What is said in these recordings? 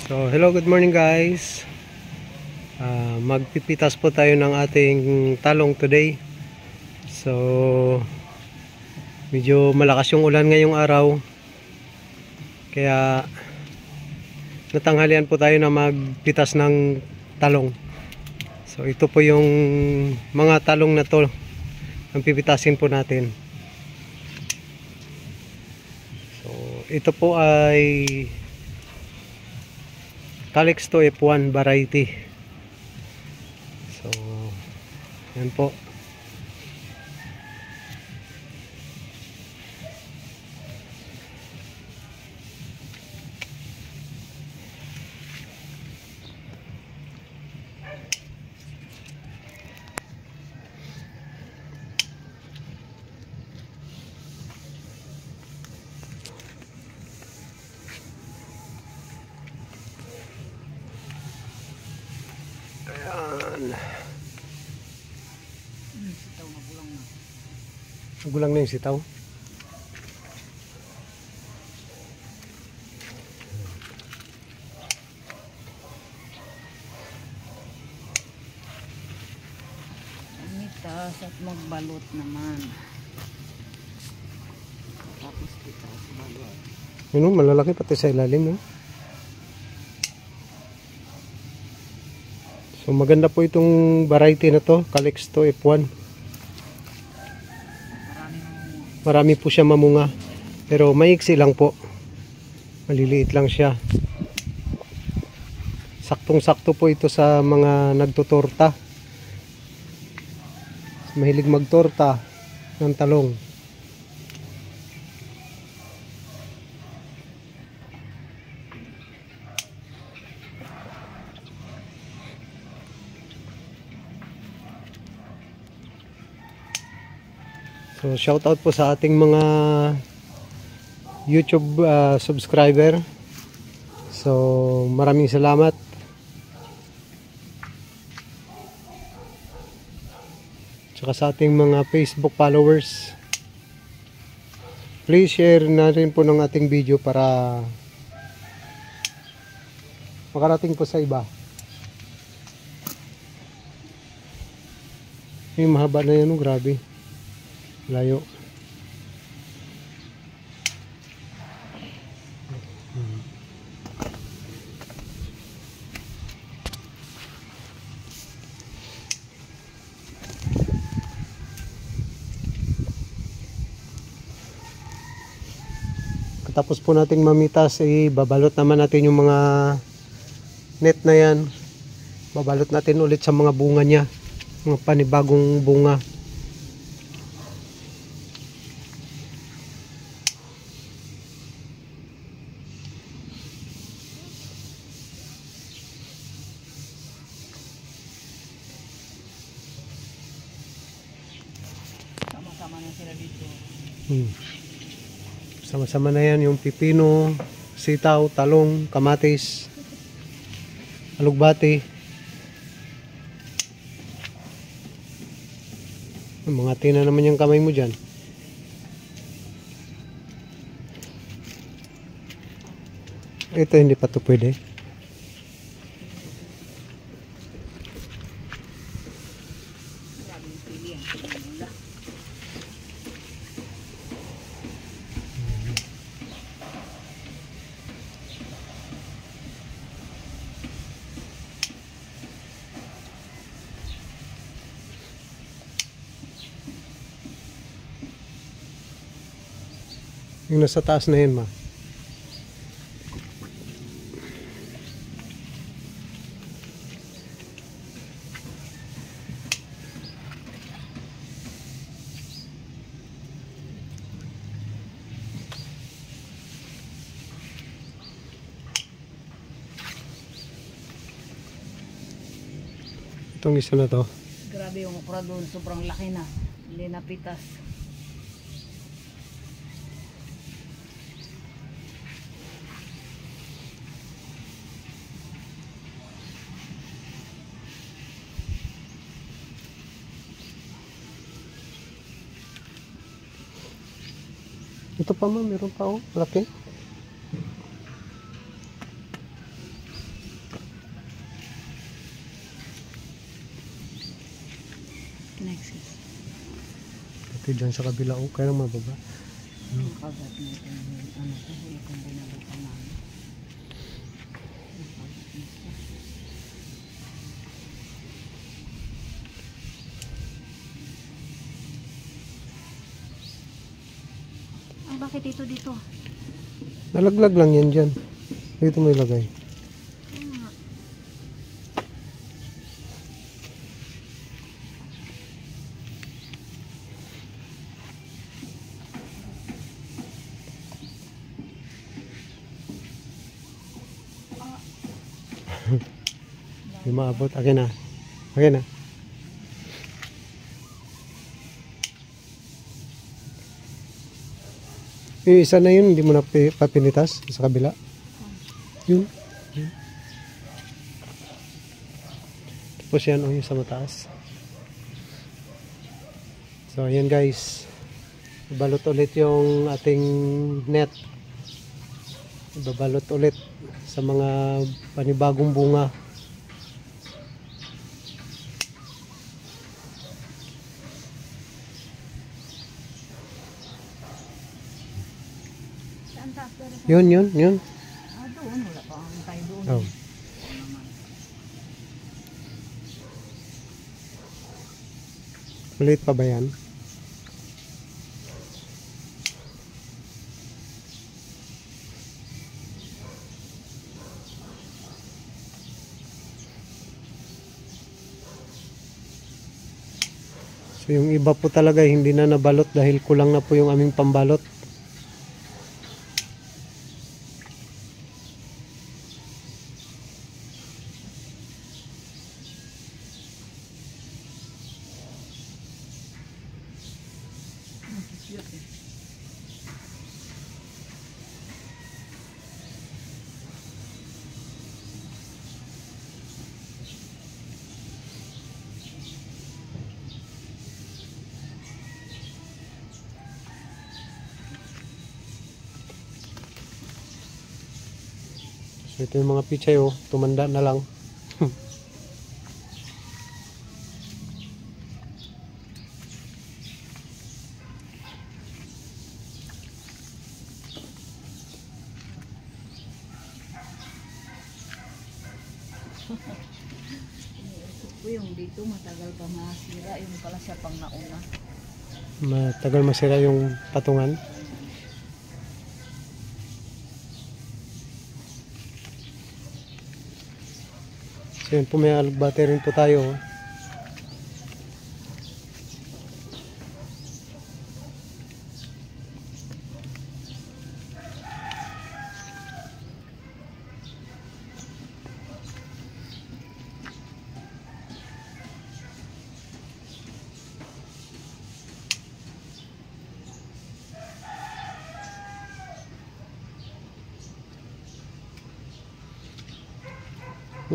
So, hello, good morning guys. Magpipitas po tayo ng ating talong today. So, medyo malakas yung ulan ngayong araw. Kaya, natanghalian po tayo na magpitas ng talong. So, ito po yung mga talong na to ang pipitasin po natin. So, ito po ay Calixto F1 variety. So, yan po. Ayan. Magulang na yung sitaw. Mitas at magbalot naman. Tapos pitas, balot. Yun, malalaki pati sa ilalim. No? So maganda po itong variety na to, Calixto F1. Marami po siya mamunga. Pero maiksi lang po. Maliliit lang siya. Saktong-sakto po ito sa mga nagtutorta. Mahilig magtorta ng talong. So shout out po sa ating mga YouTube subscriber. So maraming salamat. Tsaka sa ating mga Facebook followers. Please share na rin po ng ating video para makarating po sa iba. Yung mahaba na yan, oh, grabe. Layo. Tapos po nating mamitas, babalot naman natin yung mga net na yan. Babalot natin ulit sa mga bunga niya, mga panibagong bunga. Sama-sama na sila dito. Sama-sama na yan yung pipino, sitaw, talong, kamatis, alugbati. Mga tina naman yung kamay mo dyan. Ito hindi pa ito pwede. Yung nasa taas na yan, ma. Itong isa na to. Grabe yung okra doon, sobrang laki na. Hindi napitas. Ito pa, ma, meron pa, oh, laki. Pati dyan sa kabila, kaya lang mababa. Kagat na ito yung ano ko, huli kong binabutan namin. Nakagat na siya. Bakit ito dito? Nalaglag lang yan dyan. Dito mo ilagay. Hindi maabot. Akin na. Akin na. Yung isa na yun, hindi mo na papinitas sa kabila. Yun. Tapos yan, yung sa mataas. So, ayan guys. Ibalot ulit yung ating net. Ibabalot ulit sa mga panibagong bunga. Yun. Ah, doon. Wala pa ang tayo doon. Oh. Maliit pa ba yan? So yung iba po talaga hindi na nabalot dahil kulang na po yung aming pambalot. So ito yung mga pichay, tumanda na lang. Iniisip ko yung dito matagal pa masira. Yung pala siya pang nauna. Matagal masira yung patungan. So yun po, may alugbate rin po tayo.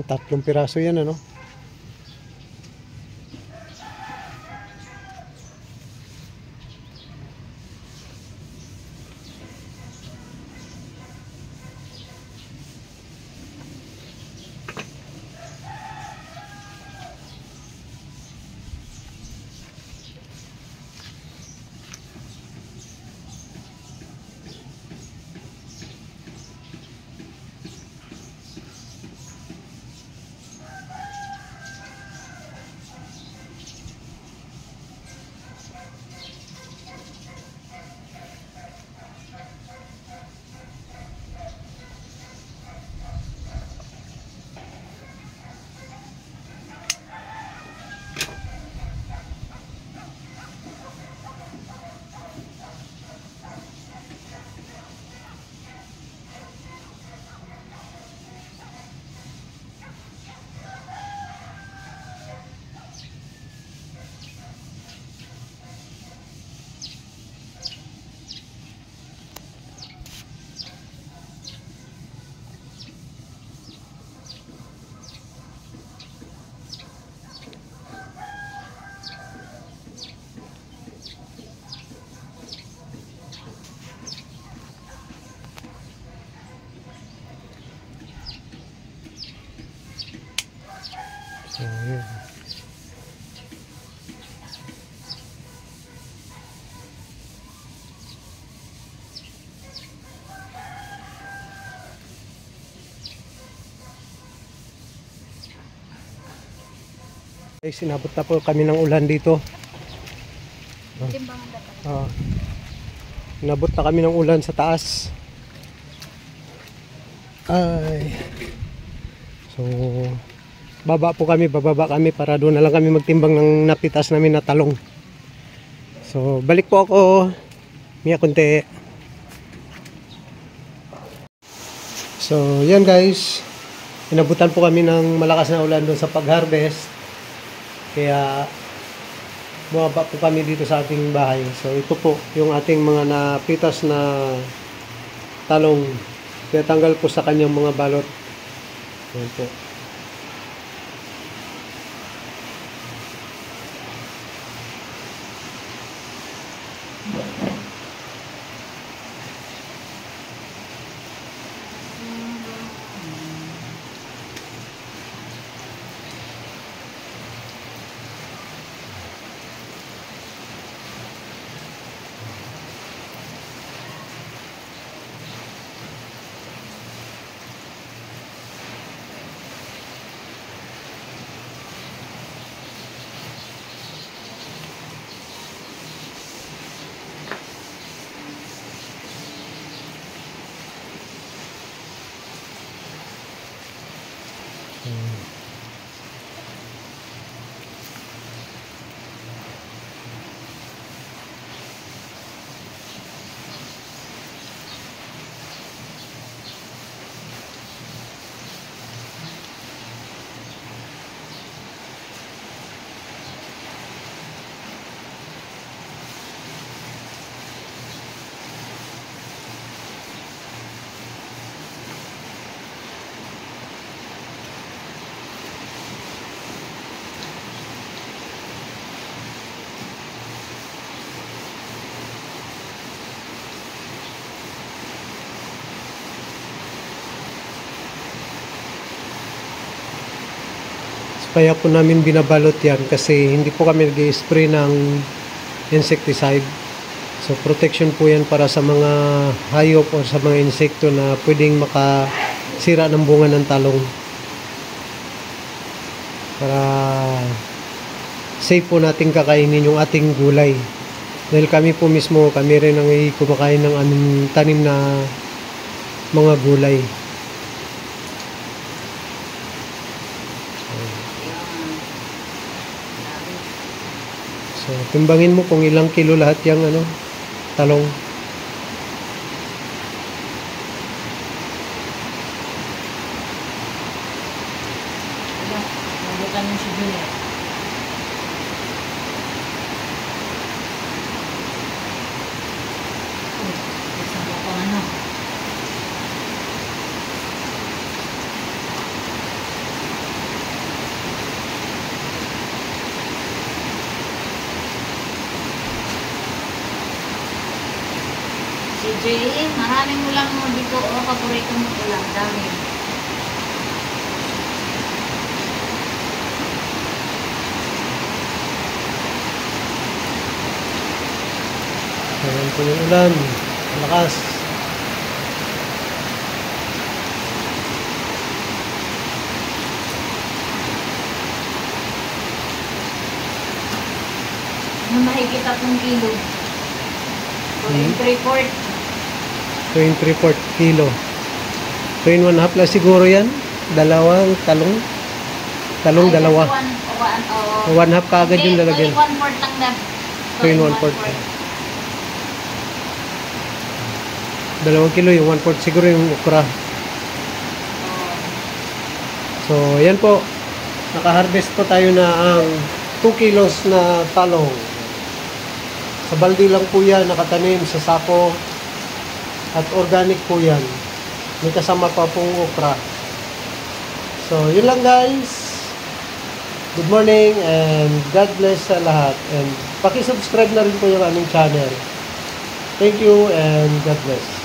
Tatlong piraso yan, ano? So, yun. Guys, sinabot na po kami ng ulan dito. Timbangan dapat. Inabot na kami ng ulan sa taas. Ay. So, bababa kami para doon na lang kami magtimbang ng napitas namin na talong. So, balik po ako. Miya konti. So, yan guys. Inabutan po kami ng malakas na ulan doon sa pag-harvest. Kaya, bumaba po kami dito sa ating bahay. So, ito po yung ating mga napitas na talong. Kaya tanggal po sa kanyang mga balot. Yan po. Kaya po namin binabalot yan kasi hindi po kami nag-spray ng insecticide. So protection po yan para sa mga hayop o sa mga insekto na pwedeng makasira ng bunga ng talong. Para safe po natin kakainin yung ating gulay. Dahil kami po mismo, kami rin ang kumakain ng aming tanim na mga gulay. So, timbangin mo kung ilang kilo lahat yung talong. Nabutan mo si Julia. Isang mo pang ano. Si Jay, maraming ulam mo dito. Paborito mo ulam. Dami. Ayan po yung ulan. Malakas. Mahigit 3 kilo. 3/4. 2.3/4 kilo. 2 in 1/2 lang siguro yan. Dalawang talong. Talong dalawa. 1/2 kaagad yung lalagyan. 1/4 lang na. 2 in 1/4. 2 kilo yung 1/4 siguro yung okra. So, yan po. Naka-harvest po tayo na ang 2 kilos na talong. Sa balde lang po yan, nakatanim sa sako. At organic po yan. May kasama pa pong okra. So, yun lang guys. Good morning and God bless sa lahat. And paki-subscribe na rin po yung aming channel. Thank you and God bless.